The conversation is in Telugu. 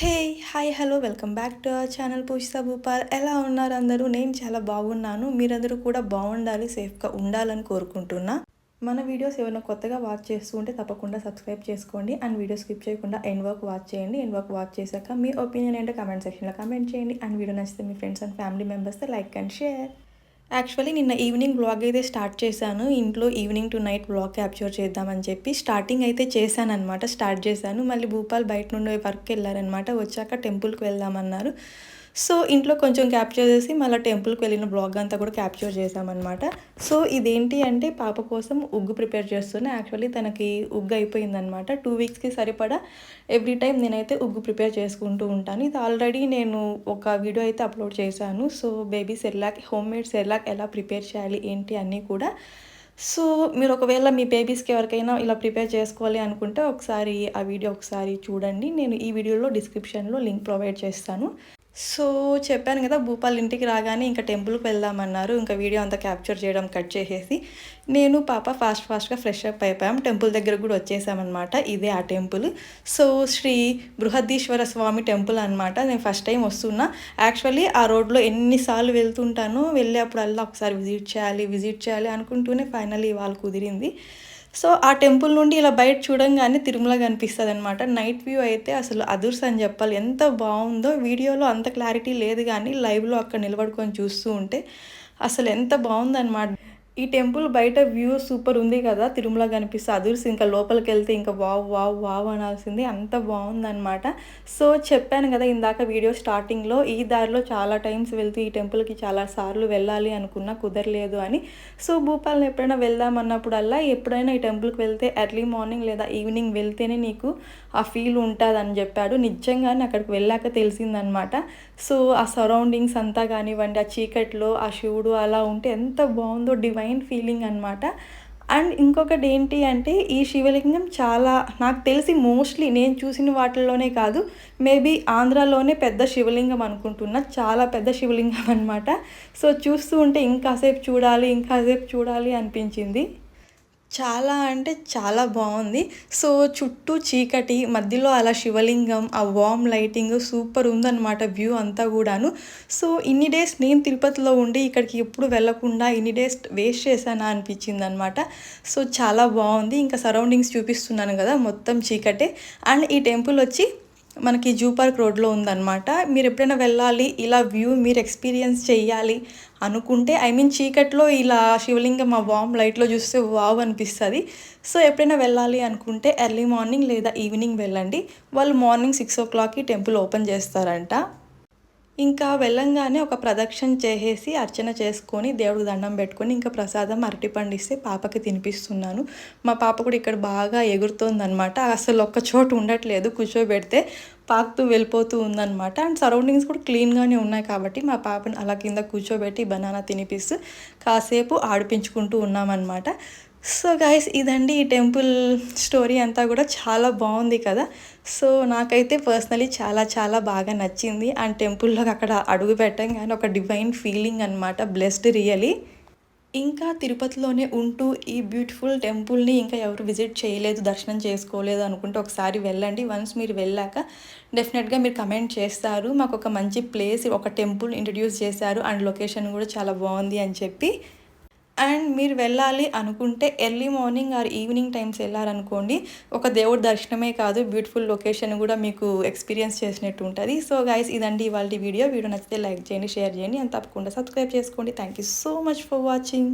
Hey hi hello welcome back to our channel Poojitha Bhupal. ఎలా ఉన్నారు అందరూ? నేను చాలా బాగున్నాను. మీరందరూ కూడా బాగుండాలి, సేఫ్గా ఉండాలని కోరుకుంటున్నా. మన వీడియోస్ ఏమైనా కొత్తగా వాచ్ చేస్తూ ఉంటే తప్పకుండా సబ్స్క్రైబ్ చేసుకోండి అండ్ వీడియో స్కిప్ చేయకుండా ఎండ్ వరకు వాచ్ చేయండి. ఎండ్ వరకు వాచ్ చేశాక మీ ఒపీనియన్ ఏంటో కమెంట్ సెక్షన్లో కమెంట్ చేయండి అండ్ వీడియో నచ్చితే మీ ఫ్రెండ్స్ అండ్ ఫ్యామిలీ మెంబర్స్తో లైక్ అండ్ షేర్. యాక్చువల్లీ నిన్న ఈవినింగ్ వ్లాగ్ అయితే స్టార్ట్ చేశాను. ఇంట్లో evening to night vlog capture చేద్దామని చెప్పి స్టార్టింగ్ అయితే చేశానమాట. స్టార్ట్ చేశాను. మళ్ళీ భూపాల్ బయట నుండి వర్క్ వెళ్ళారనమాట. వచ్చాక టెంపుల్కి వెళ్దామన్నారు. సో ఇంట్లో కొంచెం క్యాప్చర్ చేసి మళ్ళీ టెంపుల్కి వెళ్ళిన బ్లాగ్ అంతా కూడా క్యాప్చర్ చేసామన్నమాట. సో ఇదేంటి అంటే పాప కోసం ఉగ్గు ప్రిపేర్ చేస్తున్నా. యాక్చువల్లీ తనకి ఉగ్గు అయిపోయిందనమాట. 2 వీక్స్కి సరిపడా ఎవ్రీ టైం నేనైతే ఉగ్గు ప్రిపేర్ చేసుకుంటూ ఉంటాను. ఇది ఆల్రెడీ నేను ఒక వీడియో అయితే అప్లోడ్ చేశాను. So baby Cerelac, home made Cerelac ఎలా ప్రిపేర్ చేయాలి ఏంటి అన్నీ కూడా. సో మీరు ఒకవేళ మీ బేబీస్కి ఎవరికైనా ఇలా ప్రిపేర్ చేసుకోవాలి అనుకుంటే ఒకసారి ఆ వీడియో ఒకసారి చూడండి. నేను ఈ వీడియోలో డిస్క్రిప్షన్లో లింక్ ప్రొవైడ్ చేస్తాను. సో చెప్పాను కదా, భూపాల్ ఇంటికి రాగానే ఇంకా టెంపుల్కి వెళ్దామన్నారు. ఇంకా వీడియో అంతా క్యాప్చర్ చేయడం కట్ చేసేసి నేను పాప ఫాస్ట్గా ఫ్రెష్ అప్ అయిపోయాం. టెంపుల్ దగ్గర కూడా వచ్చేసామన్నమాట. ఇదే ఆ టెంపుల్. సో శ్రీ బృహదీశ్వర స్వామి టెంపుల్ అనమాట. నేను ఫస్ట్ టైం వస్తున్నా. యాక్చువల్లీ ఆ రోడ్లో ఎన్నిసార్లు వెళ్తుంటానో వెళ్ళేప్పుడల్లా ఒకసారి విజిట్ చేయాలి అనుకుంటూనే ఫైనల్లీ ఇవాళ కుదిరింది. సో ఆ టెంపుల్ నుండి ఇలా బయట చూడంగానే తిరుమల కనిపిస్తుంది అనమాట. నైట్ వ్యూ అయితే అసలు అదుర్స్ అని చెప్పాలి. ఎంత బాగుందో. వీడియోలో అంత క్లారిటీ లేదు కానీ లైవ్లో అక్కడ నిలబడుకొని చూస్తూ ఉంటే అసలు ఎంత బాగుందన్నమాట. ఈ టెంపుల్ బయట వ్యూ సూపర్ ఉంది కదా, తిరుమల కనిపిస్తే అదుర్స్. ఇంకా లోపలికి వెళ్తే ఇంకా వావ్ వావ్ వావ్ అనాల్సింది, అంత బాగుందన్నమాట. సో చెప్పాను కదా ఇందాక వీడియో స్టార్టింగ్లో, ఈ దారిలో చాలా టైమ్స్ వెళ్తూ ఈ టెంపుల్కి చాలా సార్లు వెళ్ళాలి అనుకున్నా కుదరలేదు అని. సో భూపాల్ని ఎప్పుడైనా వెళ్దామన్నప్పుడల్లా ఎప్పుడైనా ఈ టెంపుల్కి వెళ్తే ఎర్లీ మార్నింగ్ లేదా ఈవినింగ్ వెళ్తేనే నీకు ఆ ఫీల్ ఉంటుందని చెప్పాడు. నిజంగానే అక్కడికి వెళ్ళాక తెలిసిందనమాట. సో ఆ సరౌండింగ్స్ అంతా కానివ్వండి, ఆ చీకట్లో ఆ శివుడు అలా ఉంటే ఎంత బాగుందో, డివైన్ ఫీలింగ్ అనమాట. అండ్ ఇంకొకటి ఏంటి అంటే ఈ శివలింగం చాలా, నాకు తెలిసి మోస్ట్లీ నేను చూసిన వాటిల్లోనే కాదు, మేబీ ఆంధ్రాలోనే పెద్ద శివలింగం అనుకుంటున్నా. చాలా పెద్ద శివలింగం అనమాట. సో చూస్తూ ఉంటే ఇంకాసేపు చూడాలి అనిపించింది. చాలా అంటే చాలా బాగుంది. సో చుట్టూ చీకటి, మధ్యలో అలా శివలింగం, ఆ వామ్ లైటింగ్ సూపర్ ఉందన్నమాట వ్యూ అంతా కూడాను. సో ఇన్ని డేస్ నేను తిరుపతిలో ఉండి ఇక్కడికి ఎప్పుడు వెళ్ళకుండా ఇన్ని డేస్ వేస్ట్ చేశానా అనిపించింది అనమాట. సో చాలా బాగుంది. ఇంకా సరౌండింగ్స్ చూపిస్తున్నాను కదా, మొత్తం చీకటే. అండ్ ఈ టెంపుల్ వచ్చి మనకి జూ పార్క్ రోడ్లో ఉందన్నమాట. మీరు ఎప్పుడైనా వెళ్ళాలి, ఇలా వ్యూ మీరు ఎక్స్పీరియన్స్ చేయాలి అనుకుంటే, ఐ మీన్ చీకట్లో ఇలా శివలింగం ఆ వామ్ లైట్లో చూస్తే వావ్ అనిపిస్తుంది. సో ఎప్పుడైనా వెళ్ళాలి అనుకుంటే ఎర్లీ మార్నింగ్ లేదా ఈవినింగ్ వెళ్ళండి. వాళ్ళు మార్నింగ్ 6 o'clockకి టెంపుల్ ఓపెన్ చేస్తారంట. ఇంకా వెళ్ళంగానే ఒక ప్రదక్షిణ చేసేసి అర్చన చేసుకొని దేవుడికి దండం పెట్టుకొని ఇంకా ప్రసాదం అరటిపండు ఇస్తే పాపకి తినిపిస్తున్నాను. మా పాప కూడా ఇక్కడ బాగా ఎగురుతోందనమాట. అసలు ఒక్క చోటు ఉండట్లేదు, కూర్చోబెడితే పాకుతూ వెళ్ళిపోతూ ఉందన్నమాట. అండ్ సరౌండింగ్స్ కూడా క్లీన్గానే ఉన్నాయి కాబట్టి మా పాపని అలా కింద కూర్చోబెట్టి బనానా తినిపిస్తూ కాసేపు ఆడిపించుకుంటూ ఉన్నామన్నమాట. సో గైస్ ఇదండి ఈ టెంపుల్ స్టోరీ అంతా కూడా చాలా బాగుంది కదా. సో నాకైతే పర్సనలీ చాలా బాగా నచ్చింది. అండ్ టెంపుల్లోకి అక్కడ అడుగు పెట్టంగానే ఒక డివైన్ ఫీలింగ్ అనమాట. Blessed really. ఇంకా తిరుపతిలోనే ఉంటూ ఈ బ్యూటిఫుల్ టెంపుల్ని ఇంకా ఎవరు విజిట్ చేయలేదు, దర్శనం చేసుకోలేదు అనుకుంటే ఒకసారి వెళ్ళండి. వన్స్ మీరు వెళ్ళాక డెఫినెట్గా మీరు కమెంట్ చేస్తారు, మాకు ఒక మంచి ప్లేస్, ఒక టెంపుల్ ఇంట్రడ్యూస్ చేశారు అండ్ లొకేషన్ కూడా చాలా బాగుంది అని చెప్పి. అండ్ మీరు వెళ్ళాలి అనుకుంటే early morning or evening times వెళ్ళారనుకోండి, ఒక దేవుడి దర్శనమే కాదు బ్యూటిఫుల్ లొకేషన్ కూడా మీకు ఎక్స్పీరియన్స్ చేసినట్టు ఉంటుంది. సో గైస్ ఇదండి ఇవాళ వీడియో నచ్చితే లైక్ చేయండి, షేర్ చేయండి అండ్ తప్పకుండా సబ్స్క్రైబ్ చేసుకోండి. Thank you so much for watching.